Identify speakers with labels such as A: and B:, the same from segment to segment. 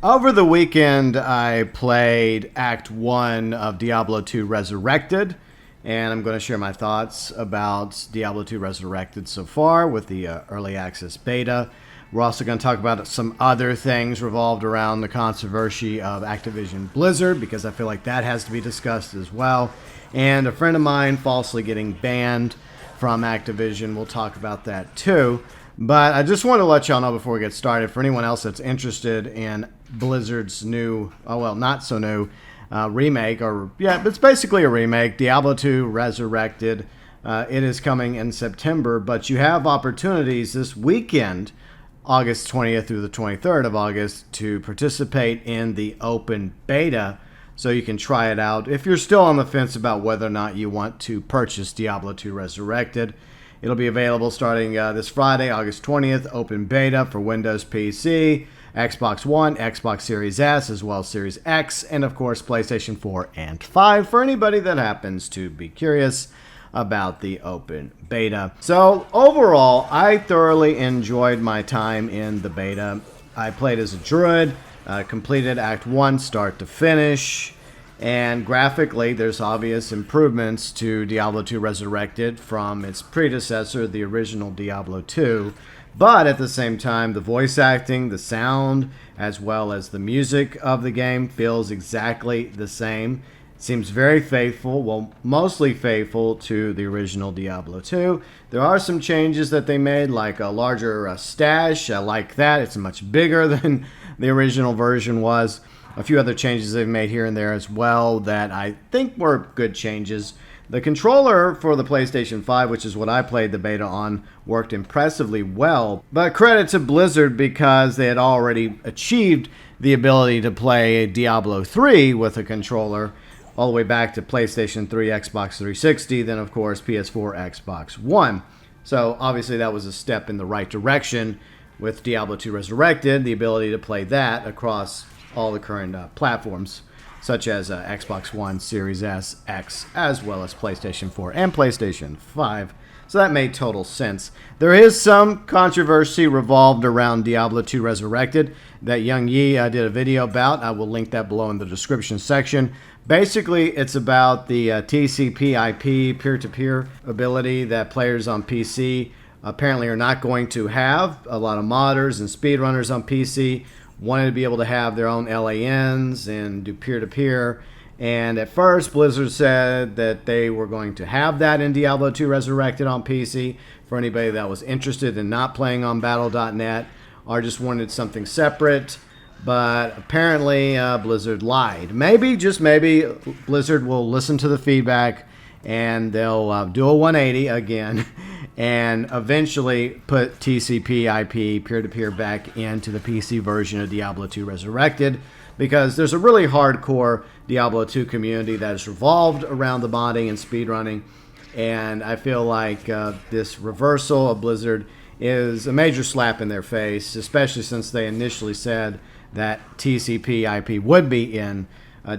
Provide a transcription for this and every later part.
A: Over the weekend, I played Act 1 of Diablo 2 Resurrected, and I'm going to share my thoughts about Diablo 2 Resurrected so far with the early access beta. We're also going to talk about some other things revolved around the controversy of Activision Blizzard, because I feel like that has to be discussed as well. And a friend of mine falsely getting banned from Activision. We'll talk about that too. But I just want to let y'all know before we get started, for anyone else that's interested in Blizzard's new, not so new, remake, it's basically a remake, Diablo 2 Resurrected. It is coming in September, but you have opportunities this weekend, August 20th through the 23rd of August, to participate in the open beta, so you can try it out if you're still on the fence about whether or not you want to purchase Diablo 2 Resurrected. It'll be available starting this Friday, August 20th, open beta for Windows PC, Xbox One, Xbox Series S, as well as Series X, and of course PlayStation 4 and 5 for anybody that happens to be curious about the open beta. So overall, I thoroughly enjoyed my time in the beta. I played as a druid, completed Act 1 start to finish, and graphically there's obvious improvements to Diablo 2 Resurrected from its predecessor, the original Diablo 2. But at the same time, the voice acting, the sound, as well as the music of the game feels exactly the same. It seems very faithful, mostly faithful to the original Diablo 2. There are some changes that they made, like a larger stash. I like that. It's much bigger than the original version was. A few other changes they've made here and there as well that I think were good changes. The controller for the PlayStation 5, which is what I played the beta on, worked impressively well. But credit to Blizzard, because they had already achieved the ability to play Diablo 3 with a controller all the way back to PlayStation 3, Xbox 360, then of course PS4, Xbox One. So obviously that was a step in the right direction with Diablo 2 Resurrected, the ability to play that across all the current platforms, such as Xbox One, Series S, X, as well as PlayStation 4 and PlayStation 5. So that made total sense. There is some controversy revolved around Diablo 2 Resurrected that Young Yi did a video about. I will link that below in the description section. Basically, it's about the TCP/IP peer-to-peer ability that players on PC apparently are not going to have. A lot of modders and speedrunners on PC wanted to be able to have their own LANs and do peer-to-peer. And at first, Blizzard said that they were going to have that in Diablo 2 Resurrected on PC for anybody that was interested in not playing on Battle.net or just wanted something separate. But apparently, Blizzard lied. Maybe, just maybe, Blizzard will listen to the feedback and they'll do a 180 again and eventually put TCP/IP peer-to-peer back into the PC version of Diablo 2 Resurrected, because there's a really hardcore Diablo 2 community that is revolved around the modding and speedrunning, and I feel like this reversal of Blizzard is a major slap in their face, especially since they initially said that TCP/IP would be in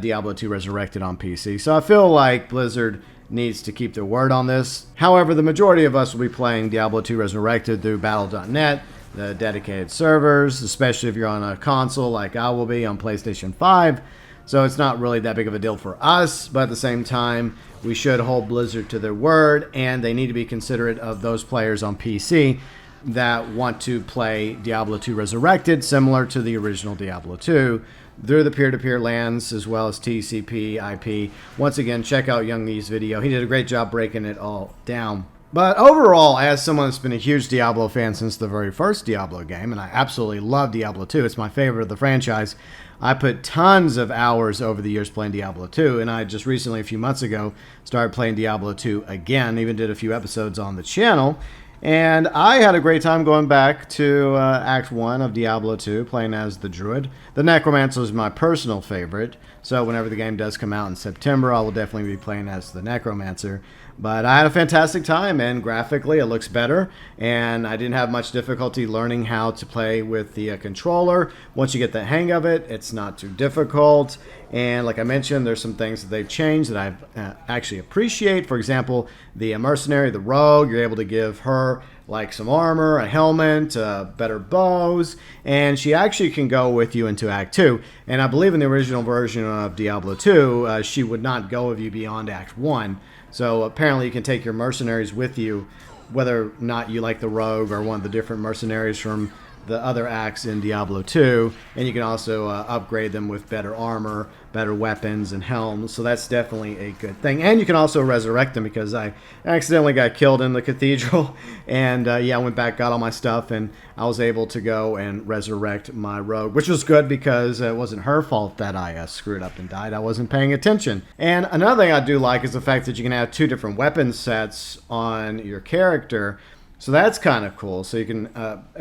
A: Diablo 2 Resurrected on PC. So I feel like Blizzard needs to keep their word on this. However, the majority of us will be playing Diablo 2 Resurrected through Battle.net, the dedicated servers, especially if you're on a console like I will be on PlayStation 5. So it's not really that big of a deal for us, but at the same time, we should hold Blizzard to their word, and they need to be considerate of those players on PC that want to play Diablo 2 Resurrected, similar to the original Diablo 2, through the peer-to-peer lands as well as TCP/IP. Once again, check out Young Yi's video. He did a great job breaking it all down. But overall, as someone that's been a huge Diablo fan since the very first Diablo game, and I absolutely love Diablo 2, it's my favorite of the franchise, I put tons of hours over the years playing Diablo 2, and I just recently, a few months ago, started playing Diablo 2 again, even did a few episodes on the channel. And I had a great time going back to Act 1 of Diablo 2, playing as the Druid. The Necromancer is my personal favorite, so whenever the game does come out in September, I will definitely be playing as the Necromancer. But I had a fantastic time, and graphically it looks better, and I didn't have much difficulty learning how to play with the controller. Once you get the hang of it, it's not too difficult. And like I mentioned, there's some things that they've changed that I actually appreciate. For example, the mercenary, the rogue, you're able to give her like some armor, a helmet, better bows, and she actually can go with you into Act 2. And I believe in the original version of Diablo 2, she would not go with you beyond Act 1. So apparently you can take your mercenaries with you, whether or not you like the rogue or one of the different mercenaries from the other acts in Diablo 2, and you can also upgrade them with better armor, better weapons, and helms, so that's definitely a good thing. And you can also resurrect them, because I accidentally got killed in the cathedral, and yeah, I went back, got all my stuff, and I was able to go and resurrect my rogue, which was good because it wasn't her fault that I screwed up and died. I wasn't paying attention. And another thing I do like is the fact that you can have 2 different weapon sets on your character. So that's kind of cool. So you can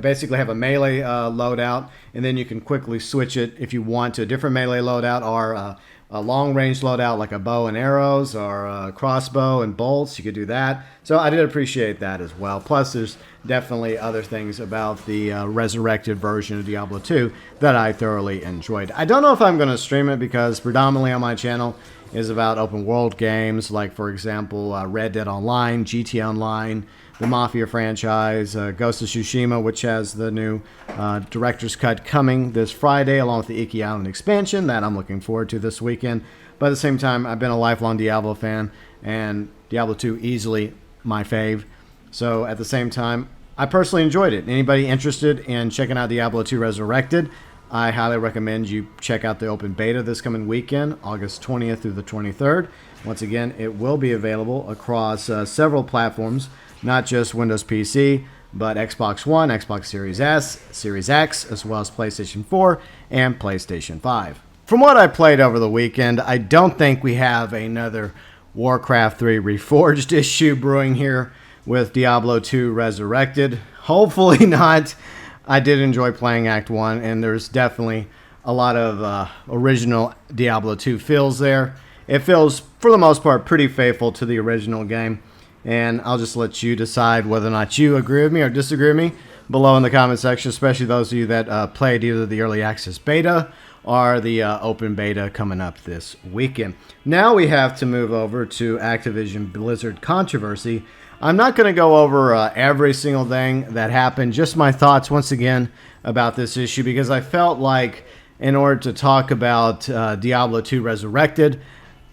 A: basically have a melee loadout, and then you can quickly switch it if you want to a different melee loadout, or a long-range loadout like a bow and arrows, or a crossbow and bolts. You could do that. So I did appreciate that as well. Plus, there's definitely other things about the resurrected version of Diablo 2 that I thoroughly enjoyed. I don't know if I'm going to stream it, because predominantly on my channel is about open world games, like, for example, Red Dead Online, GTA Online, the Mafia franchise, Ghost of Tsushima, which has the new director's cut coming this Friday, along with the Iki Island expansion that I'm looking forward to this weekend. But at the same time, I've been a lifelong Diablo fan, and Diablo 2 easily my fave. So at the same time, I personally enjoyed it. Anybody interested in checking out Diablo 2 Resurrected, I highly recommend you check out the open beta this coming weekend, August 20th through the 23rd. Once again, it will be available across several platforms, not just Windows PC, but Xbox One, Xbox Series S, Series X, as well as PlayStation 4 and PlayStation 5. From what I played over the weekend, I don't think we have another Warcraft 3 Reforged issue brewing here with Diablo 2 Resurrected. Hopefully not. I did enjoy playing Act 1, and there's definitely a lot of original Diablo 2 feels there. It feels, for the most part, pretty faithful to the original game. And I'll just let you decide whether or not you agree with me or disagree with me below in the comment section, especially those of you that played either the early access beta or the open beta coming up this weekend. Now we have to move over to Activision Blizzard controversy. I'm not going to go over every single thing that happened, just my thoughts once again about this issue, because I felt like in order to talk about Diablo 2 Resurrected,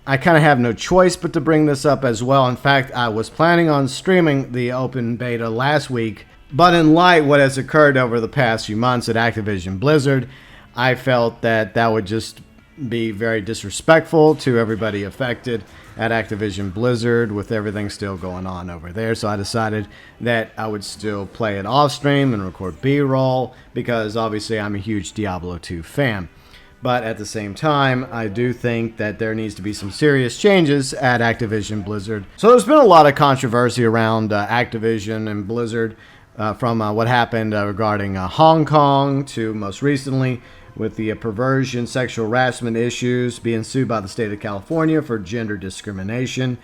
A: I kind of have no choice but to bring this up as well. In fact, I was planning on streaming the open beta last week, but in light of what has occurred over the past few months at Activision Blizzard, I felt that that would just be very disrespectful to everybody affected at Activision Blizzard with everything still going on over there. So I decided that I would still play it off stream and record B-roll, because obviously I'm a huge Diablo 2 fan. But at the same time, I do think that there needs to be some serious changes at Activision Blizzard. So there's been a lot of controversy around Activision and Blizzard from what happened regarding Hong Kong to most recently with the perversion, sexual harassment issues, being sued by the state of California for gender discrimination.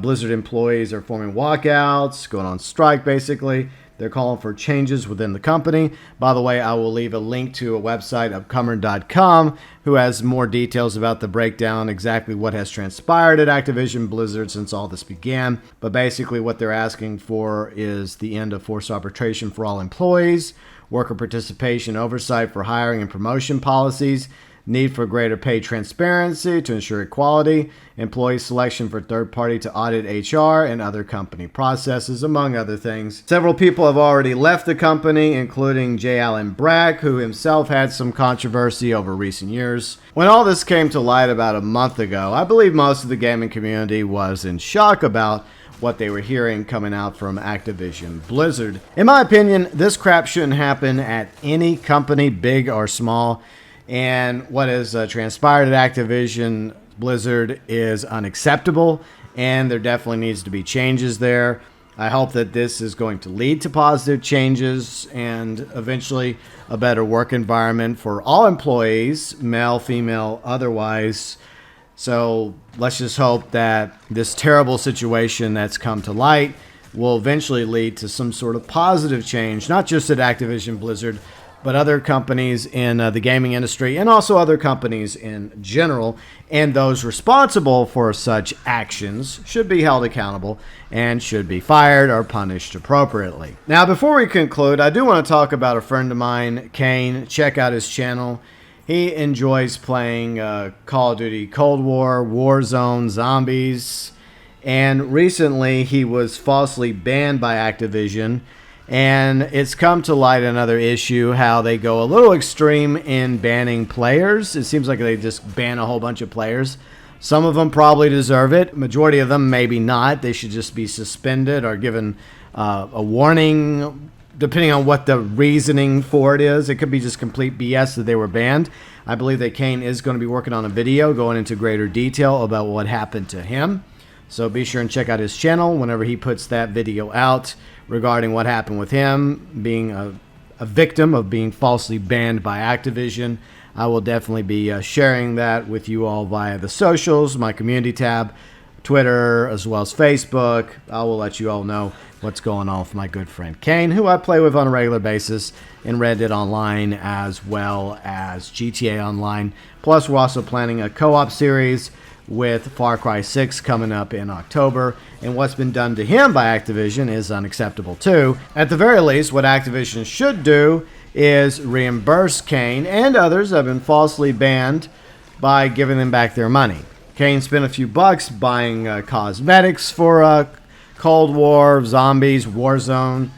A: Blizzard employees are forming walkouts, going on strike basically. They're calling for changes within the company. By the way, I will leave a link to a website, upcomer.com, who has more details about the breakdown, exactly what has transpired at Activision Blizzard since all this began. But basically what they're asking for is the end of forced arbitration for all employees, worker participation oversight for hiring and promotion policies, need for greater pay transparency to ensure equality, employee selection for third party to audit HR and other company processes, among other things. Several people have already left the company, including J. Allen Brack, who himself had some controversy over recent years. When all this came to light about a month ago, I believe most of the gaming community was in shock about what they were hearing coming out from Activision Blizzard. In my opinion, this crap shouldn't happen at any company, big or small. And what has transpired at Activision Blizzard is unacceptable, and there definitely needs to be changes there. I hope that this is going to lead to positive changes and eventually a better work environment for all employees, male, female, otherwise. So let's just hope that this terrible situation that's come to light will eventually lead to some sort of positive change, not just at Activision Blizzard, but other companies in the gaming industry and also other companies in general and those responsible for such actions should be held accountable and should be fired or punished appropriately. Now, before we conclude, I do want to talk about a friend of mine, Kane. Check out his channel. He enjoys playing Call of Duty Cold War, Warzone, Zombies, and recently he was falsely banned by Activision. And it's come to light another issue, how they go a little extreme in banning players. It seems like they just ban a whole bunch of players. Some of them probably deserve it. Majority of them maybe not. They should just be suspended or given a warning, depending on what the reasoning for it is. It could be just complete BS that they were banned. I believe that Kane is going to be working on a video going into greater detail about what happened to him. So be sure and check out his channel whenever he puts that video out regarding what happened with him being a victim of being falsely banned by Activision. I will definitely be sharing that with you all via the socials, my community tab, Twitter, as well as Facebook. I will let you all know what's going on with my good friend Kane, who I play with on a regular basis in Reddit Online as well as GTA Online. Plus, we're also planning a co-op series with Far Cry 6 coming up in October, and what's been done to him by Activision is unacceptable too. At the very least, what Activision should do is reimburse Kane and others that have been falsely banned by giving them back their money. Kane spent a few bucks buying cosmetics for Cold War, Zombies, Warzone,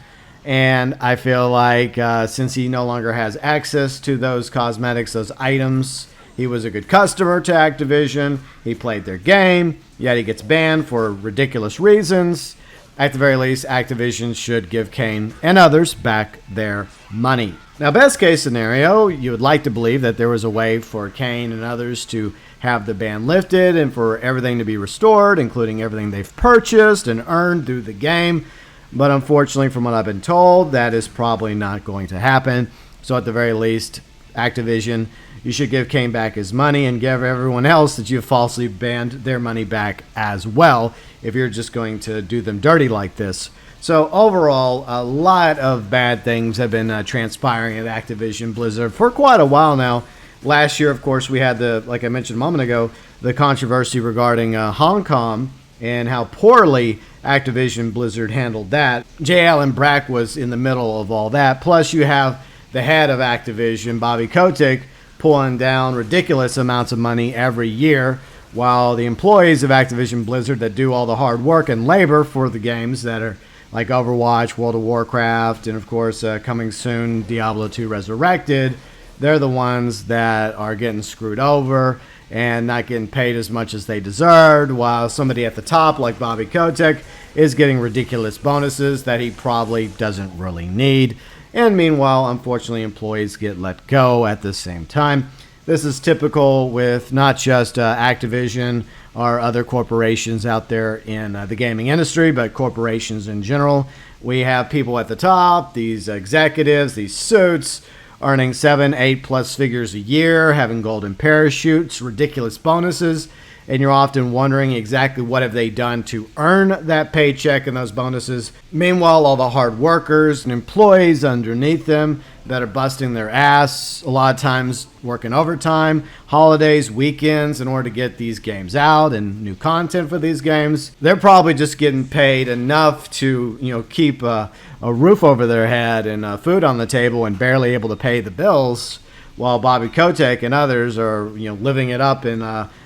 A: and I feel like since he no longer has access to those cosmetics, those items, he was a good customer to Activision. He played their game, yet he gets banned for ridiculous reasons. At the very least, Activision should give Kane and others back their money. Now, best case scenario, you would like to believe that there was a way for Kane and others to have the ban lifted and for everything to be restored, including everything they've purchased and earned through the game. But unfortunately, from what I've been told, that is probably not going to happen. So at the very least, Activision, you should give Kane back his money and give everyone else that you've falsely banned their money back as well if you're just going to do them dirty like this. So overall, a lot of bad things have been transpiring at Activision Blizzard for quite a while now. Last year, of course, we had like I mentioned a moment ago, the controversy regarding Hong Kong and how poorly Activision Blizzard handled that. J. Allen Brack was in the middle of all that. Plus, you have the head of Activision, Bobby Kotick, pulling down ridiculous amounts of money every year, while the employees of Activision Blizzard that do all the hard work and labor for the games that are like Overwatch, World of Warcraft, and of course coming soon, Diablo 2 Resurrected, they're the ones that are getting screwed over and not getting paid as much as they deserved, while somebody at the top like Bobby Kotick is getting ridiculous bonuses that he probably doesn't really need. And meanwhile, unfortunately, employees get let go at the same time. This is typical with not just Activision or other corporations out there in the gaming industry, but corporations in general. We have people at the top, these executives, these suits, earning 7, 8+ figures a year, having golden parachutes, ridiculous bonuses, and you're often wondering exactly what have they done to earn that paycheck and those bonuses. Meanwhile, all the hard workers and employees underneath them that are busting their ass, a lot of times working overtime, holidays, weekends in order to get these games out and new content for these games, they're probably just getting paid enough to, keep a roof over their head and food on the table and barely able to pay the bills, while Bobby Kotick and others are, living it up in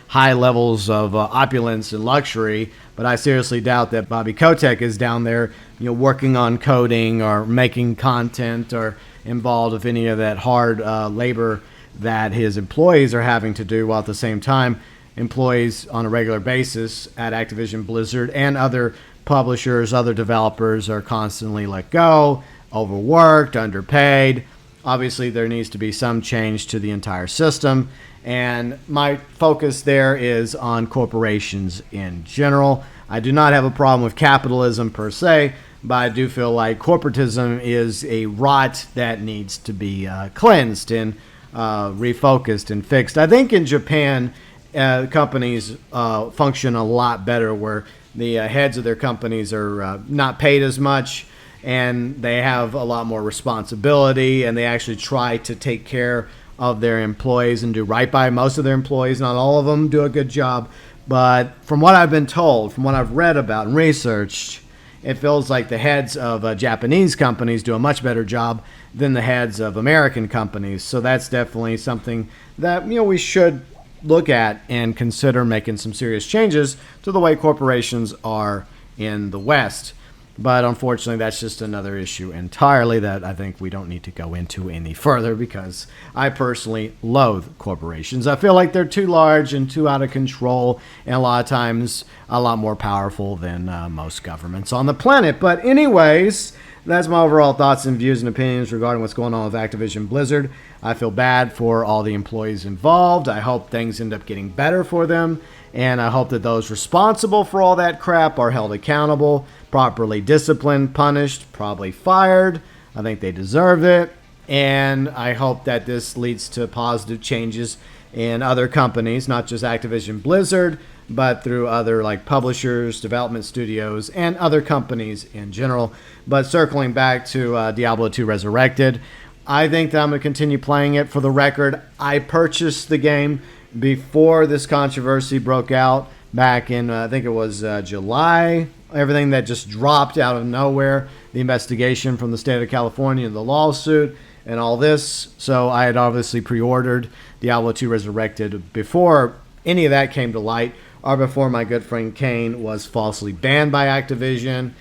A: high levels of opulence and luxury. But I seriously doubt that Bobby Kotick is down there, working on coding or making content or involved with any of that hard labor that his employees are having to do, while at the same time, employees on a regular basis at Activision Blizzard and other publishers, other developers are constantly let go, overworked, underpaid. Obviously, there needs to be some change to the entire system. And my focus there is on corporations in general. I do not have a problem with capitalism per se, but I do feel like corporatism is a rot that needs to be cleansed and refocused and fixed. I think in Japan, companies function a lot better, where the heads of their companies are not paid as much and they have a lot more responsibility, and they actually try to take care of their employees and do right by most of their employees. Not all of them do a good job, but from what I've been told, from what I've read about and researched, it feels like the heads of Japanese companies do a much better job than the heads of American companies. So that's definitely something that we should look at and consider making some serious changes to the way corporations are in the West. But unfortunately, that's just another issue entirely that I think we don't need to go into any further, because I personally loathe corporations. I feel like they're too large and too out of control, and a lot of times a lot more powerful than most governments on the planet. But anyways, that's my overall thoughts and views and opinions regarding what's going on with Activision Blizzard. I feel bad for all the employees involved. I hope things end up getting better for them, and I hope that those responsible for all that crap are held accountable, properly disciplined, punished, probably fired. I think they deserve it, and I hope that this leads to positive changes in other companies, not just Activision Blizzard, but through other like publishers, development studios, and other companies in general. But circling back to Diablo 2 Resurrected, I think that I'm going to continue playing it. For the record, I purchased the game before this controversy broke out back in, I think it was July. Everything that just dropped out of nowhere, the investigation from the state of California, the lawsuit, and all this. So I had obviously pre-ordered Diablo 2 Resurrected before any of that came to light, or before my good friend Kane was falsely banned by Activision.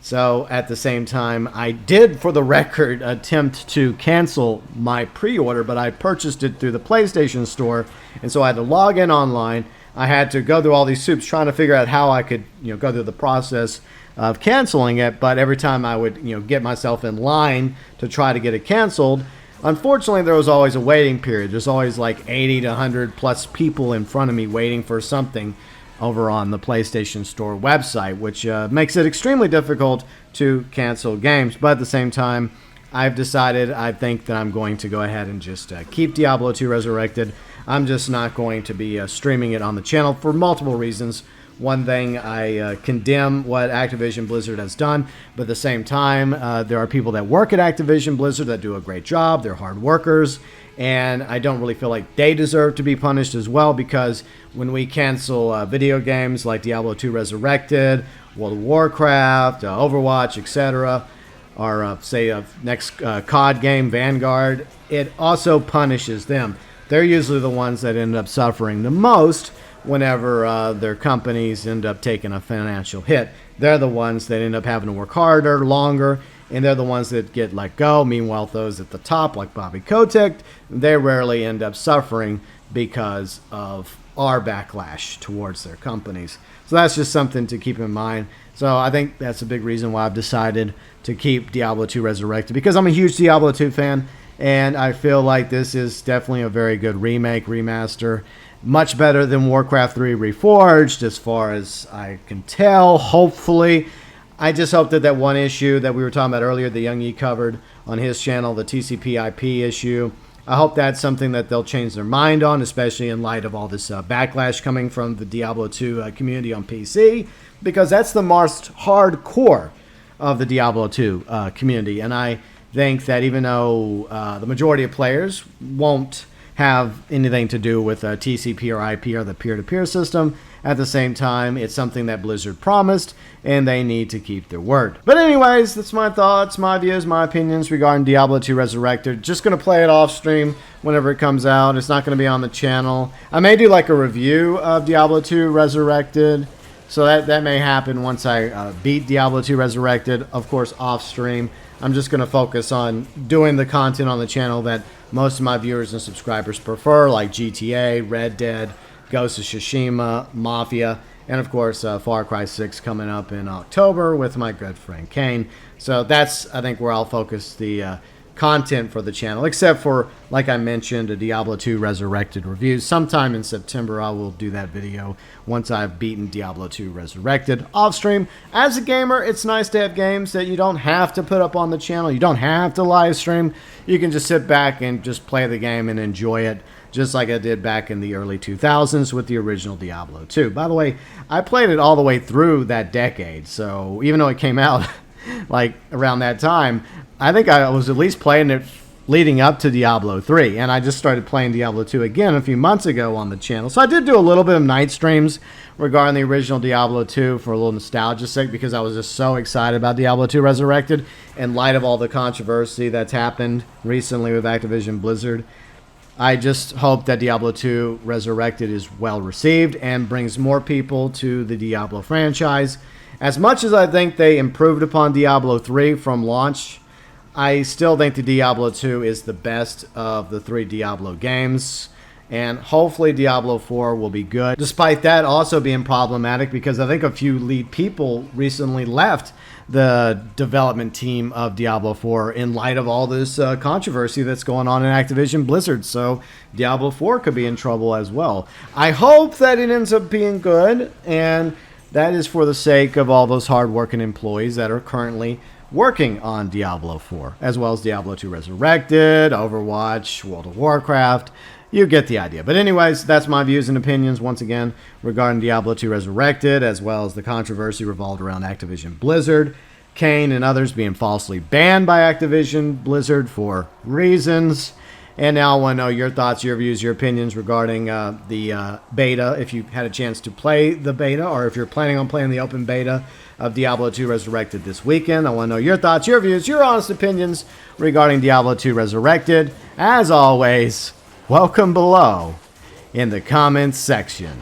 A: So at the same time, I did, for the record, attempt to cancel my pre-order, but I purchased it through the PlayStation Store, and so I had to log in online. I had to go through all these soups trying to figure out how I could, go through the process of canceling it. But every time I would, get myself in line to try to get it canceled, unfortunately, there was always a waiting period. There's always like 80 to 100 plus people in front of me waiting for something over on the PlayStation Store website, which makes it extremely difficult to cancel games. But at the same time, I've decided, I think that I'm going to go ahead and just keep Diablo 2 Resurrected. I'm just not going to be streaming it on the channel for multiple reasons. One thing, I condemn what Activision Blizzard has done, but at the same time, there are people that work at Activision Blizzard that do a great job. They're hard workers, and I don't really feel like they deserve to be punished as well, because when we cancel video games like Diablo 2 Resurrected, World of Warcraft, Overwatch, etc., or say a next COD game, Vanguard, it also punishes them. They're usually the ones that end up suffering the most whenever their companies end up taking a financial hit. They're the ones that end up having to work harder, longer, and they're the ones that get let go. Meanwhile, those at the top, like Bobby Kotick, they rarely end up suffering because of our backlash towards their companies. So that's just something to keep in mind. So I think that's a big reason why I've decided to keep Diablo 2 Resurrected, because I'm a huge Diablo 2 fan, and I feel like this is definitely a very good remake, remaster. Much better than Warcraft 3 Reforged, as far as I can tell, hopefully. I just hope that that one issue that we were talking about earlier, the Young Yi covered on his channel, the TCP IP issue, I hope that's something that they'll change their mind on, especially in light of all this backlash coming from the Diablo 2 community on PC, because that's the most hardcore of the Diablo 2 community. And I think that even though the majority of players won't have anything to do with TCP or IP or the peer-to-peer system, at the same time, it's something that Blizzard promised, and they need to keep their word. But anyways, that's my thoughts, my views, my opinions regarding Diablo 2 Resurrected. Just going to play it off stream whenever it comes out. It's not going to be on the channel. I may do like a review of Diablo 2 Resurrected, so that may happen once I beat Diablo 2 Resurrected, of course, off stream. I'm just going to focus on doing the content on the channel that most of my viewers and subscribers prefer, like GTA, Red Dead, Ghost of Tsushima, Mafia, and of course Far Cry 6 coming up in October with my good friend Kane. So that's, I think, where I'll focus the content for the channel, except for, like I mentioned, a Diablo 2 Resurrected review. Sometime in September I will do that video once I've beaten Diablo 2 Resurrected off stream. As a gamer, it's nice to have games that you don't have to put up on the channel. You don't have to live stream. You can just sit back and just play the game and enjoy it, just like I did back in the early 2000s with the original Diablo 2. By the way, I played it all the way through that decade, so even though it came out like around that time. I think I was at least playing it leading up to Diablo 3, and I just started playing Diablo 2 again a few months ago on the channel. So I did do a little bit of night streams regarding the original Diablo 2 for a little nostalgia's sake, because I was just so excited about Diablo 2 Resurrected in light of all the controversy that's happened recently with Activision Blizzard. I just hope that Diablo 2 Resurrected is well received and brings more people to the Diablo franchise. As much as I think they improved upon Diablo 3 from launch, I still think the Diablo 2 is the best of the 3 Diablo games, and hopefully Diablo 4 will be good. Despite that also being problematic, because I think a few lead people recently left the development team of Diablo 4 in light of all this controversy that's going on in Activision Blizzard. So Diablo 4 could be in trouble as well. I hope that it ends up being good, and that is for the sake of all those hardworking employees that are currently working on Diablo 4, as well as Diablo 2 Resurrected, Overwatch, World of Warcraft. You get the idea. But anyways, that's my views and opinions, once again, regarding Diablo 2 Resurrected, as well as the controversy revolved around Activision Blizzard, Kane and others being falsely banned by Activision Blizzard for reasons. And now I want to know your thoughts, your views, your opinions regarding the beta, if you had a chance to play the beta, or if you're planning on playing the open beta of Diablo 2 Resurrected this weekend. I want to know your thoughts, your views, your honest opinions regarding Diablo 2 Resurrected. As always, welcome below in the comments section.